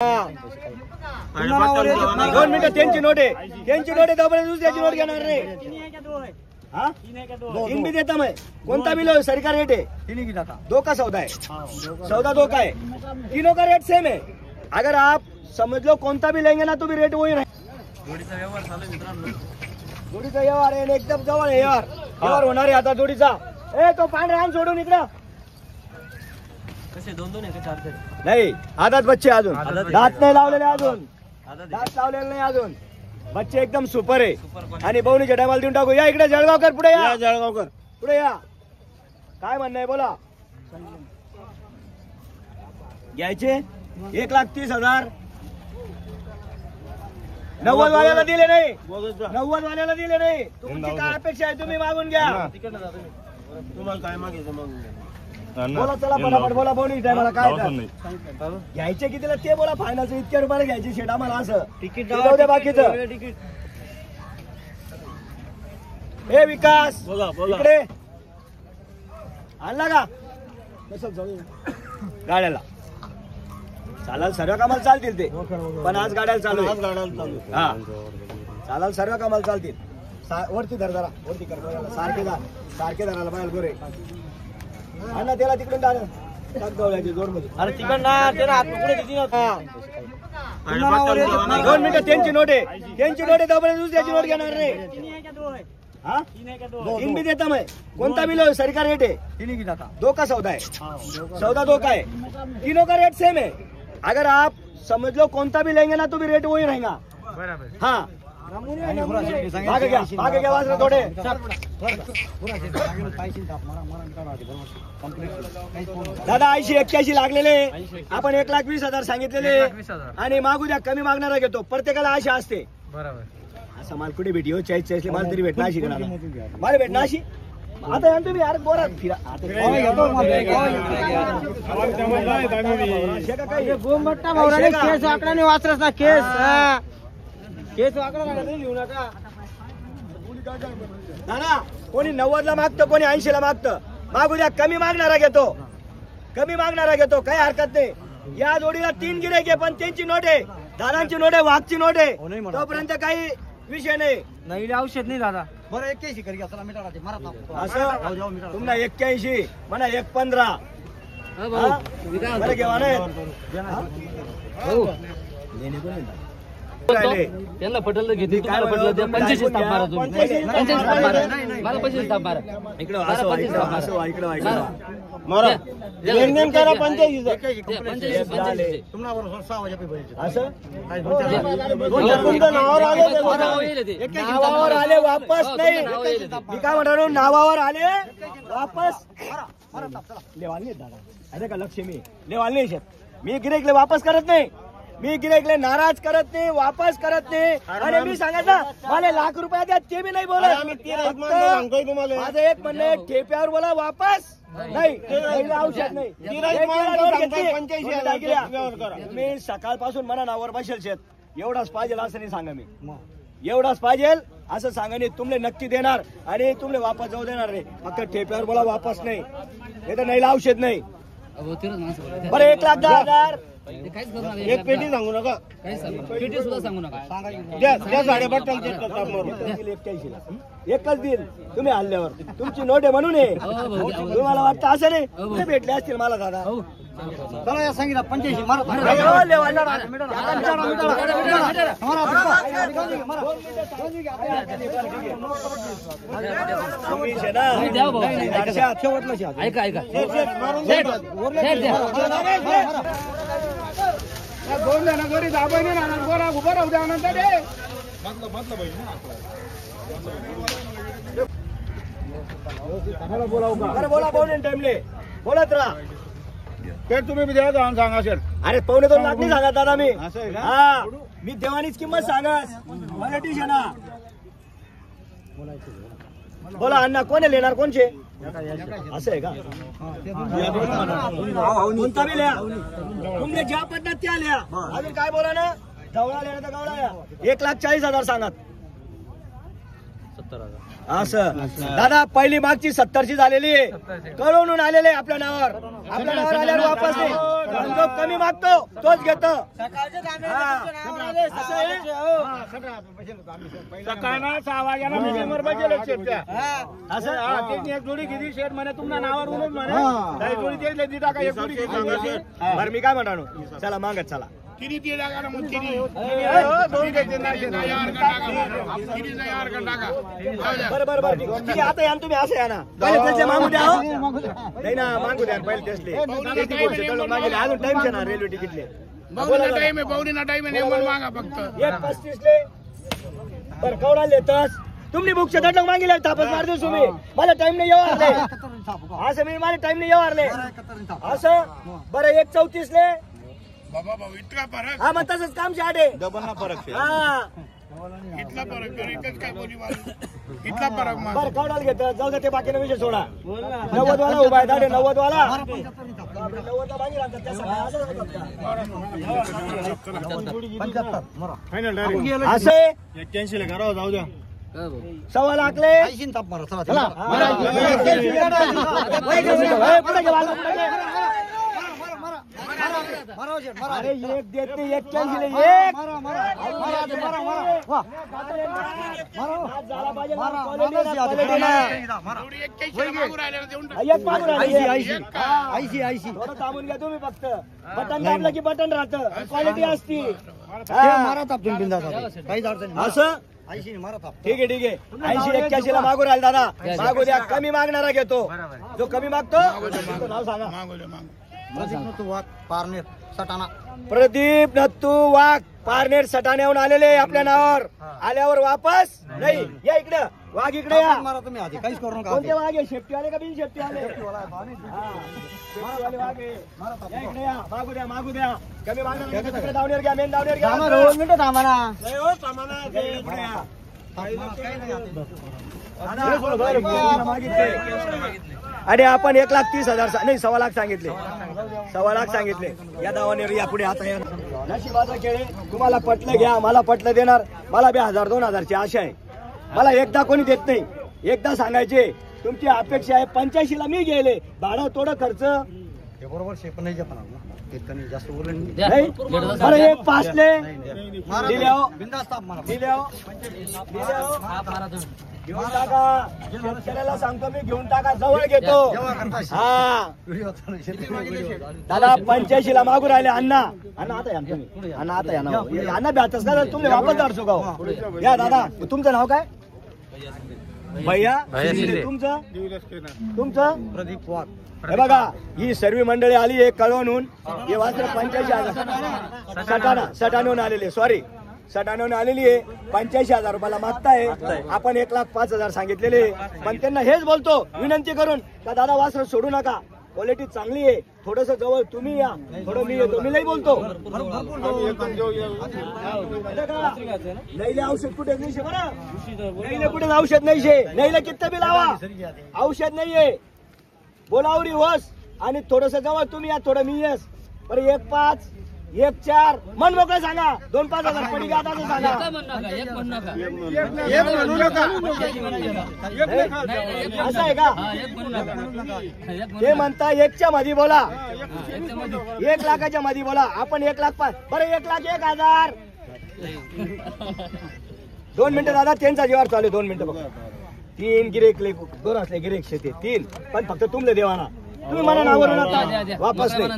2 मिनिटं त्यांची नोट आहे, त्यांची नोट आहे तोपर्यंत दुसऱ्याची नोट घेणार नाही। हाँ इन भी देता मैं, कौन भी लो सरकार रेट है, दो का सौदा है, सौदा दो का है, तीनों का रेट सेम है। अगर आप समझ लो कौन भी लेंगे ना तो भी रेट वही रहेगा। जोडीचा व्यवहार आहे, एकदम जवळ आहे यार, व्यवहार होणार आहे आता जोडीचा। ए तो पांढरा आण सोडून इकडं, कसे दोन आहे का चार नाही, आदात बच्चे अजून, दात नाही लावलेले अजून, दात लावलेले नाही अजून, बच्चे एकदम सुपर आहे। आणि बहुणीच्या टायमाला देऊन टाकू। या इकडे जळगावकर, पुढे या जळगावकर, पुढे या। काय म्हणणं आहे बोला? घ्यायचे 1,30,000। 90 वाल्याला दिले नाही, 90 वाल्याला दिले नाही। तुमची काय अपेक्षा आहे तुम्ही मागून घ्या। तुम्हाला काय मागायचं मागून घ्या, बोला चला फटाफट बोला। बोनी टायमाला काय घ्यायचे कितीला ते बोला। फायनलचं इतक्या रुपयाला घ्यायची शेट आम्हाला, असं तिकीट जाऊ दे बाकीचं। हे विकास इकडे आणला का? कसं जाऊ गाड्याला चालाल, सर्व कामाला चालतील ते, पण आज गाड्याला चालू आहे। हा चालाल, सर्व कामाला चालतील। वरती धर जरा, वरती कर, सारखे धरायला पाहिजे गोरे। अण्णा त्याला तिकडून टाकवल्याची जोड मध्ये, अरे तिकडं ना त्याला हात पुढे देती ना। 2 मिनिटं त्यांची नोट आहे, त्यांची नोट आहे तोपर्यंत दुसऱ्याची नोट घेणार नाही। हाँ इन भी देता मैं, कौन भी लो सरकार रेट है, दो का सौदा है, सौदा दो का है, तीनों का रेट सेम है। अगर आप समझ लो कौन भी लेंगे ना तो भी रेट वही रहेगा। हाँ भागे क्या वासरे थोडे दादा 80-81 लागलेले, आपण 1,20,000 सांगितलेले आणि मागू द्या, कमी मागणारा घेतो। प्रत्येकाला आशा असते असं माल कुठे भेटी हो, 40 माल तरी भेटणार अशी कोणाला, मला भेटणार अशी। आता यांचं तुम्ही यार बोरा फिरा केस आकडा नाही वाचलाच ना, केस आकडा लिहू नका दादा। कोणी 90 मागतं, कोणी 80 मागतं, मागू द्या, कमी मागणारा घेतो, कमी मागणारा घेतो, काही हरकत नाही। या जोडीला 3 गिऱ्हाईक आहे, पण त्यांची नोट आहे, दादांची नोट आहे, वाघची नोट आहे, तोपर्यंत काही विषय नाही। औषध नाही दादा, बरं 81 करी असं तुम्हाला 81 म्हणा, 1,15 बरं घेवा नाही त्यांना पटलं घेतली, तुम्हाला पटलं 85 ताप मारा तुम्ही, 85 ताप मारा, मला 25 ताप मारा इकडे, मारा नेम करा 85 तुम्हाला 6 वाजेपर्यंत असं तुमचं नावावर आले वापस नाही। मी काय म्हणतो, नावावर आले वापस लेवाल नाही दादा, अरे का लक्ष्मी लेवाल नाही शेत, मी गिऱ्हाईकले वापस करत नाही, मी गिऱ्हाईकले नाराज करत नाही, वापस करत नाही। आणि मी सांगायचं मला ₹1,00,000 द्या ते बी नाही बोलत, माझं एक म्हणणं ठेप्यावर बोला, वापस नाही, औषध नाही। मी सकाळपासून मना नावावर बसेल शेत, एवढाच पाहिजे असं नाही सांगा, मी एवढाच पाहिजे असं सांगा नाही, तुमले नक्की देणार आणि तुमले वापस जाऊ देणार नाही। फक्त ठेप्यावर बोला, वापस नाही, हे तर नाही औषध नाही। बरं 1,10,000 एक पेटी सांगू नका, पेटी सुद्धा सांगू नका, द्या 81 एकच देईल तुम्ही हल्ल्यावर, तुमची नोट आहे म्हणून आहे। तुम्हाला वाटतं असं नाही, कुठे भेटले असतील मला दादा, चला या सांगितलं 85 मारा ऐका ऐका गोरी दाबा नाही ना, गोरा उभा राहू द्या नंतर बोला बोला टाइमले बोलत राहा, पेट तुम्ही द्या सांगा सर। अरे 2.25 लाख नाही सांगा दादा मी, हा मी देवानीच किंमत सांगा, मराठी ना बोला। अण्णा कोण लेणार, कोणचे असं आहे का? कोणता बी लिहा, तुमने ज्या पद्धत त्या लिहा। अजून काय बोला ना, गवळा लिहा तर गवळा लिहा। 1,40,000 सांगा, असं दादा पहिली मागची 70ची झालेली आहे, कळवून आलेले आपल्या नावावर. आपल्या नावावर आल्यावर वापस नाही. आणि जो कमी मागतो तोच घेतो. सकाळना 6 वाजेला मीटिंगवर बसले शेतच्या असं असं एक जोडी किती शेट म्हणे तुमच्या नावावर उलट म्हणे काही जोडी ते देती टाका एक जोडी बरं मी काय म्हणालो, चला मागत चला. किती ते टाका ना मग किती दोन द्यायचे नाही बरं ठीक आहे. आता या ना तुम्ही, असं या ना. पहिले त्याचे मागू द्या. हो नाही ना, मागू द्या पहिले त्यासले. मागेले अजून टाइम आहे ना रेल्वे तिकीटले. टाइम आहे बहुरीना टाइम आहे नेमून मागा फक्त 1:35 ले बरं कवडा लेतस तुम्ही बुकचे दटक मागितले तापस मार देऊ तुम्ही. मला टाइम नाही येऊ आले असं, मी मला टाइम नाही येऊ आले असं. बरं 1:34 ले बाबा भाऊ इतका फरक हा, मग तसंच काम शाडे डबल ना फरक हा. इतका फरक एकच काय बोली इतका फरक माग बरं कवडाला घेत जाऊ द्या, ते बाकीचा विषय सोडा. 90 वाला उभा आहे दाडे, 90 वाला 90 मागे राहतात त्या सगळ्या असं असे 81 करा जाऊ द्या. 1.25 लाखले चला. पुढे घे बाजूला, पुढे घे. अरे एक देते 81 ले एक झाला पाहिजे ना, क्वालिटी ना. एक मागून राहिले. थोडं थांबून घ्या तुम्ही फक्त. बटन दाबलं की बटन राहतं, क्वालिटी असती. असं ठीक आहे 80-81 ला मागू राहिला दादा. मागू द्या, कमी मागणारा घेतो. जो कमी मागतो त्याचं नाव सांगा. प्रदीप नत्तू वाघ पारनेर सटाण्याहून आलेले आपल्या नावावर. आल्यावर वापस नाही. या इकडे वाघ, इकडे या. कोणते वाघ आहे? शेफ्टी आले का बिन शेफ्टी आले? वाघ आहे. या इकडे या. मागू द्या कमी मागणार दावणीवर घ्या, मेन दावणीवर घ्या. अरे आपण 1,30,000 नाही 1.25 लाख सांगितले. 1.25 लाख सांगितले. या दावाने या पुढे आता या. नशिबाचा खेळ आहे. तुम्हाला पटलं घ्या, मला पटलं देणार. मला बी 1,000-2,000ची आशा आहे. मला एकदा कोणी देत नाही, एकदा सांगायचे. तुमची अपेक्षा आहे 85 ला मी गेले. भाडं थोडं खर्च बरोबर जास्त नाही. बरं 1.5 ले दिले हो. घेऊन टाका. शेतकऱ्याला सांगतो मी, घेऊन टाका. जवळ घेतो. हा दादा 85 ला मागू राहिले. अण्णा आता या तुम्ही. आता या ना. अण्णा बॅतच ना तुम्ही वापस धाडसो का हो? या दादा, तुमचं नाव काय? भैया. तुमचं प्रदीप वाघ. हे बघा, ही सर्व मंडळी आली आहे कळवणून. हे वासर 85,000 सटाण्याहून आलेले. सॉरी, सटाण्याहून आलेली आहे. 85,000 रुपयाला मागताय. आपण 1,05,000 सांगितलेले. पण त्यांना हेच बोलतो विनंती करून का दादा वासर सोडू नका, क्वालिटी चांगली आहे. थोडस जवळ तुम्ही या, थोडं मी येतो. मी नाही बोलतो. नैले औषध कुठे नाही शे बरं. नैले कुठे औषध नाही शे. नैले किती बी लावा, औषध नाहीये. बोलावरी होस आणि थोडस जवळ तुम्ही या, थोडं मी येस. बरं 1.5 1.4 मन मोकळं सांगा. 2-5,000 पडी घ्या आता सांगा. असं आहे का? ते म्हणता 1च्या मध्ये बोला, 1 लाखाच्या मध्ये बोला. आपण 1,05,000. बरं 1,01,000. 2 मिनिटं दादा, त्यांचा जीवार चालू. 2 मिनिटं बघा. 3 गिरेक 2 असले गिरेक शेते 3. पण फक्त तुमले देवाना. तुम्ही मला नावर वापस नाही.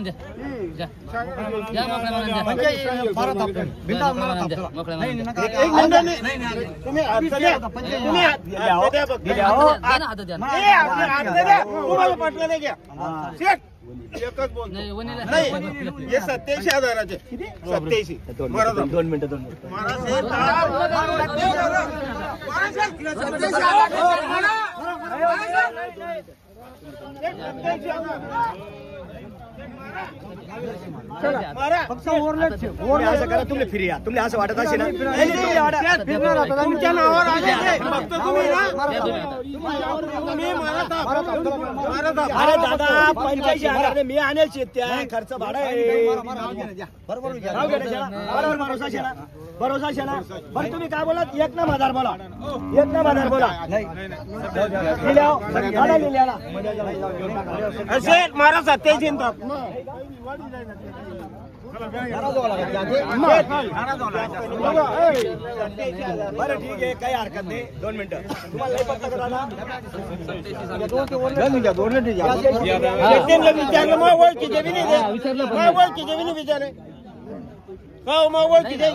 तुम्हाला पटलं नाही घ्या. एकच बोलतो नाही. हे 87,000चे 87. 2 मिनिटं. फक्त ओरलेच आहे. तुम्ही असं करा, तुम्ही फिरी या. तुम्ही असं वाटत असेल ना, नाही, नाही, तुम्ही वाटा. तुमच्या नावावर आले ते. फक्त तुम्ही ना अरे दादा 85,000 मी आणेल शेत्या खर्च भाडा आहे. बरोबर विचार. नाव घेण्यात याला. बरोबर भरोसा शेना भरोसा शेना. बरं तुम्ही काय बोला 1,000 बोला 1,000 बोला. नाही लिहिल्या दादा लिहिल्या असे मारा 87 बरं ठीक आहे काही हरकत नाही. 2 मिनिटं तुम्हाला लई पत्ता करा ना. विचारलं मग ओळखीचे बी नाही विचारलं पण ओळखीचे बी नाही विचारे. हो मग ओळखीचे